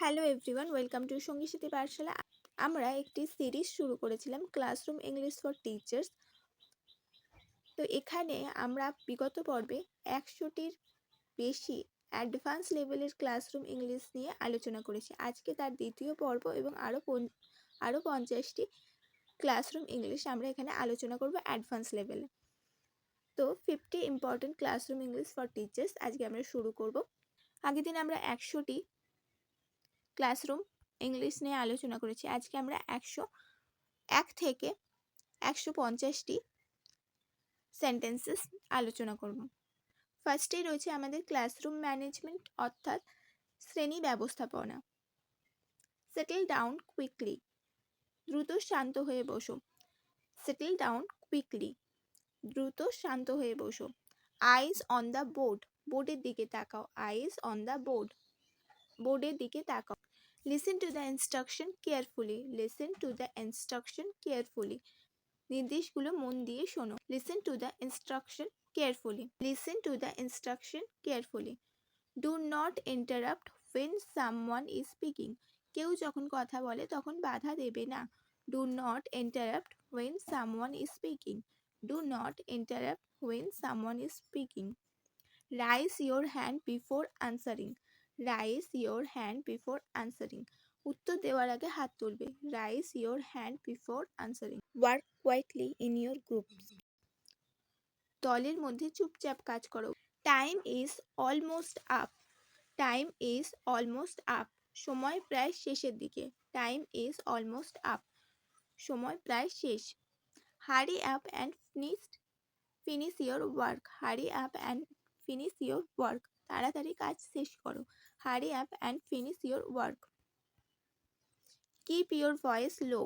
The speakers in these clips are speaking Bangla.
হ্যালো এভরিওয়ান, ওয়েলকাম টু সঙ্গী সাথী পাঠশালা। আমরা একটি সিরিজ শুরু করেছিলাম ক্লাসরুম ইংলিশ ফর টিচার্স। তো এখানে আমরা বিগত পর্বে 100টির বেশি অ্যাডভান্স লেভেলের ক্লাসরুম ইংলিশ নিয়ে আলোচনা করেছি। আজকে তার দ্বিতীয় পর্ব এবং আরও 50টি ক্লাসরুম ইংলিশ আমরা এখানে আলোচনা করব অ্যাডভান্স লেভেলে। তো 50 important classroom English for teachers আজকে আমরা শুরু করব। আগের দিন আমরা 100টি ক্লাসরুম ইংলিশ নিয়ে আলোচনা করেছি। আজকে আমরা 101 থেকে 150টি সেন্টেন্সেস আলোচনা করব। ফার্স্টেই রয়েছে আমাদের ক্লাসরুম ম্যানেজমেন্ট অর্থাৎ শ্রেণী ব্যবস্থাপনা। সেটেল ডাউন কুইকলি, দ্রুত শান্ত হয়ে বসো। সেটেল ডাউন কুইকলি, দ্রুত শান্ত হয়ে বসো। আইজ অন দ্য বোর্ড, বোর্ডের দিকে তাকাও। আইজ অন দ্য বোর্ড, বোর্ডের দিকে তাকাও। Listen to the instruction carefully, listen to the instruction carefully, নির্দেশগুলো মন দিয়ে শোনো। Listen to the instruction carefully, listen to the instruction carefully. Do not interrupt when someone is speaking, কেউ যখন কথা বলে তখন বাধা দেবে না। Do not interrupt when someone is speaking, do not interrupt when someone is speaking. Rise your hand before answering, rise your hand before answering, উত্তর দেওয়ার আগে হাত তুলবে। Rise your hand before answering. Work quietly in your groups, দলের মধ্যে চুপচাপ কাজ করো। Time is almost up, time is almost up, সময় প্রায় শেষের দিকে। টাইম ইজ অলমোস্ট আপ, সময় প্রায় শেষ। Hurry up and finish your work, hurry up and finish your work, তাড়াতাড়ি কাজ শেষ করো। Hurry up and finish your work. Keep your voice low,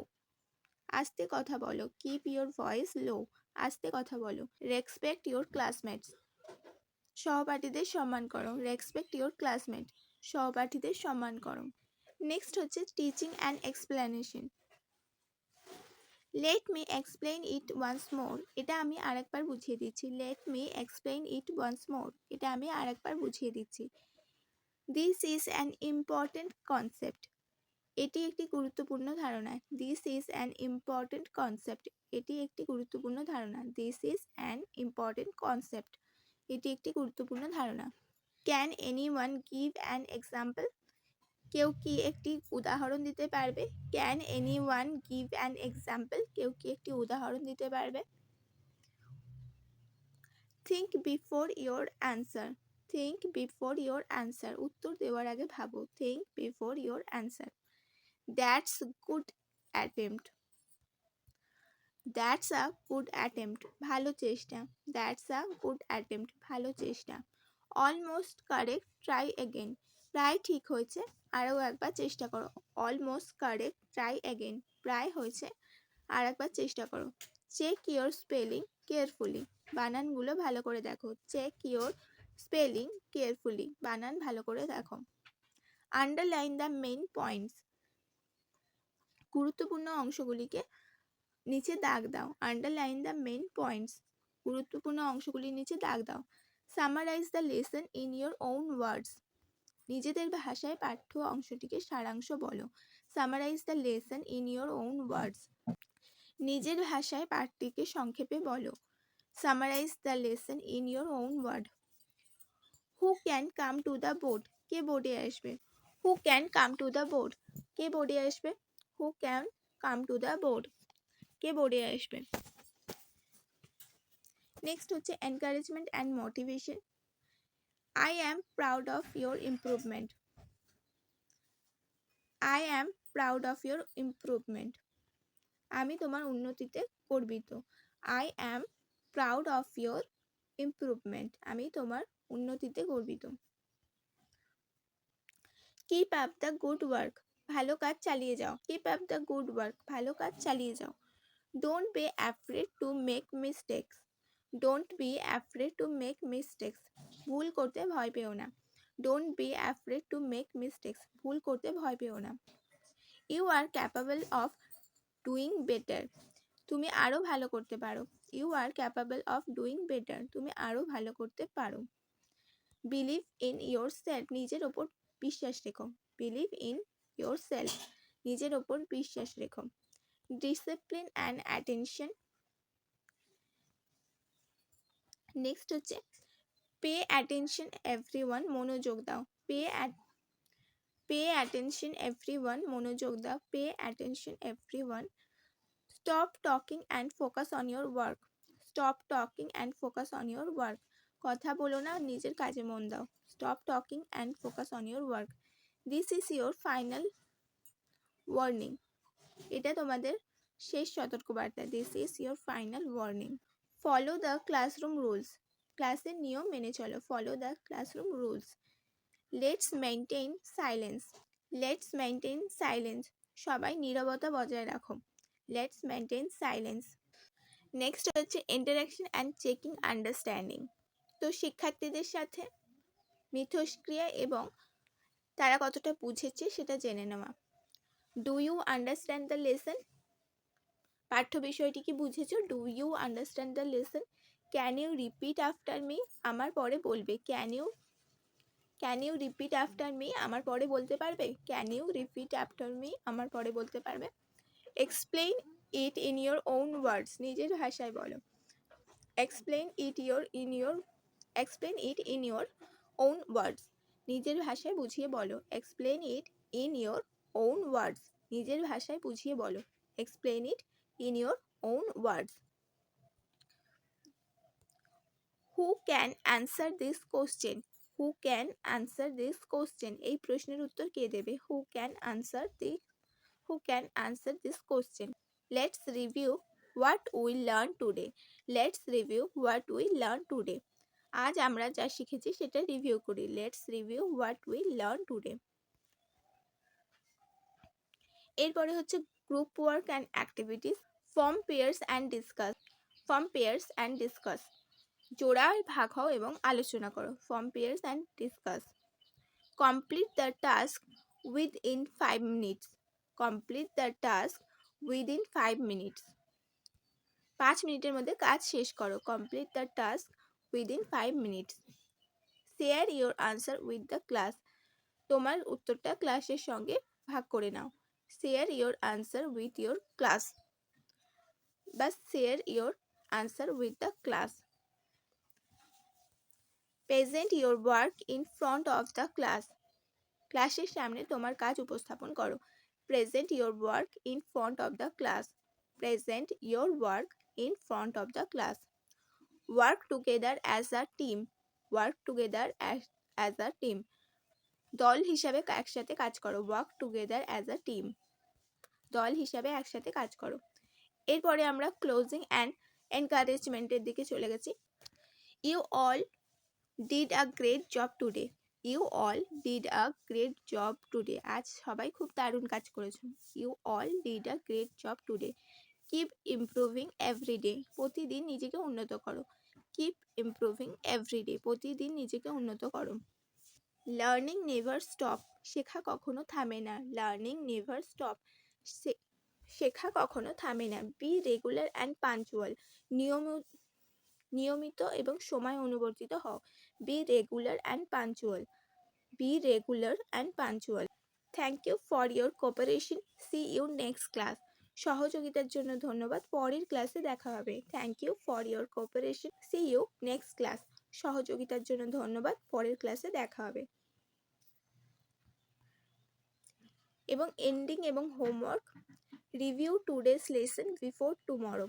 আস্তে কথা বলো। কিপ ইয়োর ভয়েস লো, আস্তে কথা বলো। রেসপেক্ট ইয়োর ক্লাসমেটস, সহপাঠীদের সম্মান করো। রেসপেক্ট ইয়োর ক্লাসমেট, সহপাঠীদের সম্মান করো। নেক্সট হচ্ছে teaching and explanation. Let me explain it once more, এটা আমি আরেকবার বুঝিয়ে দিচ্ছি। Let me explain it once more, এটা আমি আরেকবার বুঝিয়ে দিচ্ছি। This is an important concept, এটি একটি গুরুত্বপূর্ণ ধারণা। This is an important concept, এটি একটি গুরুত্বপূর্ণ ধারণা। This is an important concept, এটি একটি গুরুত্বপূর্ণ ধারণা। Can anyone give an example, কেউ কি একটি উদাহরণ দিতে পারবে। Can anyone give an example, কেউ কি একটি উদাহরণ দিতে পারবে। Think before your answer, think before your answer, উত্তর দেওয়ার আগে ভাবো। Think before your answer. That's good attempt, that's a good attempt, ভালো চেষ্টা। দ্যাটস আ গুড অ্যাটেম্পট, ভালো চেষ্টা। অলমোস্ট কারেক্ট, ট্রাই এগেন, প্রায় ঠিক হয়েছে, আরও একবার চেষ্টা করো। অলমোস্ট কারেক্ট, ট্রাই এগেন, প্রায় হয়েছে, আর একবার চেষ্টা করো। চেক ইয়োর স্পেলিং কেয়ারফুলি, বানানগুলো ভালো করে দেখো। চেক ইয়োর স্পেলিং কেয়ারফুলি, বানান ভালো করে দেখো। আন্ডারলাইন দ্য মেইন পয়েন্টস, গুরুত্বপূর্ণ অংশগুলিকে নিচে দাগ দাও। আন্ডারলাইন দ্য মেইন পয়েন্টস, গুরুত্বপূর্ণ অংশগুলির নিচে দাগ দাও। Summarise the lesson in your own words, নিজেদের ভাষায় পাঠ্য অংশটিকে সারাংশ বলো। Summarise the lesson in your own words, নিজের ভাষায় পাঠটিকে সংক্ষেপে বলো। Summarise the lesson in your own word. Who can come to the board, কে বোর্ডে আসবে। Who can come to the board, কে বোর্ডে আসবে। Who can come to the board, কে বোর্ডে আসবে। নেক্সট হচ্ছে encouragement and motivation. I am proud of your improvement, I am proud of your improvement, আমি তোমার উন্নতিতে গর্বিত। I am proud of your improvement, আমি তোমার উন্নতিতে গর্বিত। Keep up the good work, ভালো কাজ চালিয়ে যাও। Keep up the good work, ভালো কাজ চালিয়ে যাও। Don't be afraid to make mistakes, don't be afraid to make mistakes, ভুল করতে ভয় পেও না। Don't be afraid to make mistakes, ভুল করতে ভয় পেও না। You are capable of doing better, তুমি আরও ভালো করতে পারো। You are capable of doing better, তুমি আরও ভালো করতে পারো। বিলিভ ইন ইয়োর সেলফ, নিজের ওপর বিশ্বাস রেখো। বিলিভ ইন ইয়োর সেলফ, নিজের ওপর বিশ্বাস রেখো। Discipline and attention. নেক্সট হচ্ছে পে অ্যাটেনশন এভরিওয়ান, মনোযোগ দাও। পে অ্যাটেনশন এভরিওয়ান, মনোযোগ দাও। Pay attention everyone. Stop talking and focus on your work. Stop talking and focus on your work, কথা বলো না, নিজের কাজে মন দাও। Stop talking and focus on your work. This is your final warning, এটা তোমাদের শেষ সতর্কবার্তা। This is your final warning. Follow the classroom rules, ক্লাসের নিয়ম মেনে চলো। Follow the classroom rules. Let's maintain silence. Let's maintain silence, সবাই নীরবতা বজায় রাখো। Let's maintain silence. নেক্সট হচ্ছে ইন্টারাকশন অ্যান্ড চেকিং আন্ডারস্ট্যান্ডিং। তো শিক্ষার্থীদের সাথে মিথস্ক্রিয়া এবং তারা কতটা বুঝেছে সেটা জেনে নেওয়া। Do you understand the lesson, পাঠ্য বিষয়টি কি বুঝেছো? Do you understand the lesson. Can you repeat after me, আমার পরে বলবে। Can you repeat after me, আমার পরে বলতে পারবে। Can you repeat after me, আমার পরে বলতে পারবে। Explain it in your own words, নিজের ভাষায় বলো। Explain it in your own words, নিজের ভাষায় বুঝিয়ে বলো। Explain it in your own words, নিজের ভাষায় বুঝিয়ে বলো। Explain it in your own words. Who can answer this question, who can answer this question, এই প্রশ্নের উত্তর কে দেবে? Who can answer this question. Let's review what we learn today. Let's review what we learn today, আজ আমরা যা শিখেছি সেটা রিভিউ করি। Let's review what we learn today. এরপরে হচ্ছে group work and activities. Form pairs and discuss. Form pairs and discuss, জোড়ায় ভাগ হও এবং আলোচনা করো। Form pairs and discuss. Complete the task within 5 minutes. Complete the task within 5 minutes, 5 মিনিটের মধ্যে কাজ শেষ করো। Complete the task within 5 minutes. Share your answer with the class, তোমার উত্তরটা ক্লাসের সঙ্গে ভাগ করে নাও। Share your answer with your class, বা share your answer with the class. Present your work in front of the class, ক্লাসের সামনে তোমার কাজ উপস্থাপন করো। Present your work in front of the class. Present your work in front of the class. Work together as a team. Work together as a team, দল হিসাবে একসাথে কাজ করো। Work together as a team, দল হিসাবে একসাথে কাজ করো। এরপরে আমরা ক্লোজিং অ্যান্ড এনকারেজমেন্টের দিকে চলে গেছি। You all did a great job today. You all did a great job today, আজ সবাই খুব দারুণ কাজ করেছো। You all did a great job today. Keep improving everyday, প্রতিদিন নিজেকে উন্নত করো। কিপ ইমপ্রুভিং এভরিডে, প্রতিদিন নিজেকে উন্নত করো। লার্নিং নেভার স্টপ, শেখা কখনো থামে না। লার্নিং নেভার স্টপ, শেখা কখনো থামে না। বি রেগুলার অ্যান্ড পাঞ্চুয়াল, নিয়মিত এবং সময় অনুবর্তিত হও। Be regular and punctual, be regular and punctual. Thank you for your cooperation, see you next class, সহযোগিতার জন্য ধন্যবাদ, পরের ক্লাসে দেখা হবে। Thank you for your cooperation, see you next class, সহযোগিতার জন্য ধন্যবাদ, পরের ক্লাসে দেখা হবে। এবং এন্ডিং এবং homework. Review today's lesson before tomorrow.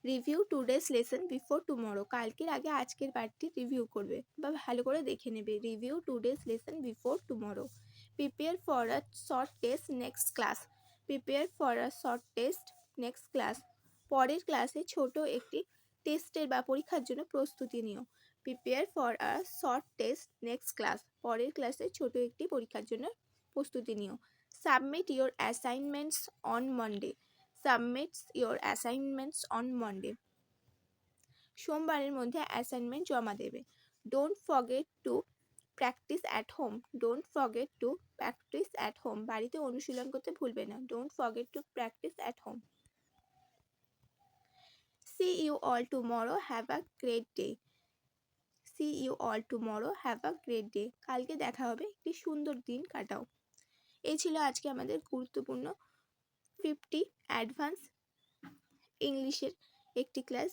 Review today's lesson before tomorrow, কালকের আগে আজকের পার্টটি রিভিউ করবে বা ভালো করে দেখে নেবে। Review today's lesson before tomorrow. Prepare for a short test next class. Prepare for a short test next class, পরের ক্লাসে ছোট একটি টেস্টের বা পরীক্ষার জন্য প্রস্তুতি নিও। Prepare for a short test next class, পরের ক্লাসে ছোট একটি পরীক্ষার জন্য প্রস্তুতি নিও। Submit your assignments on Monday. Submits your assignments on Monday, সোমবারের মধ্যে অ্যাসাইনমেন্ট জমা দেবে। Don't forget to practise at home. Don't forget to practise at home, বাড়িতে অনুশীলন করতে ভুলবে না। Don't forget to practise at home. See you all tomorrow, have a great day. See you all tomorrow, have a great day. কালকে দেখা হবে, একটি সুন্দর দিন কাটাও। এই ছিল আজকে আমাদের গুরুত্বপূর্ণ 50 অ্যাডভান্স ইংলিশের একটি ক্লাস।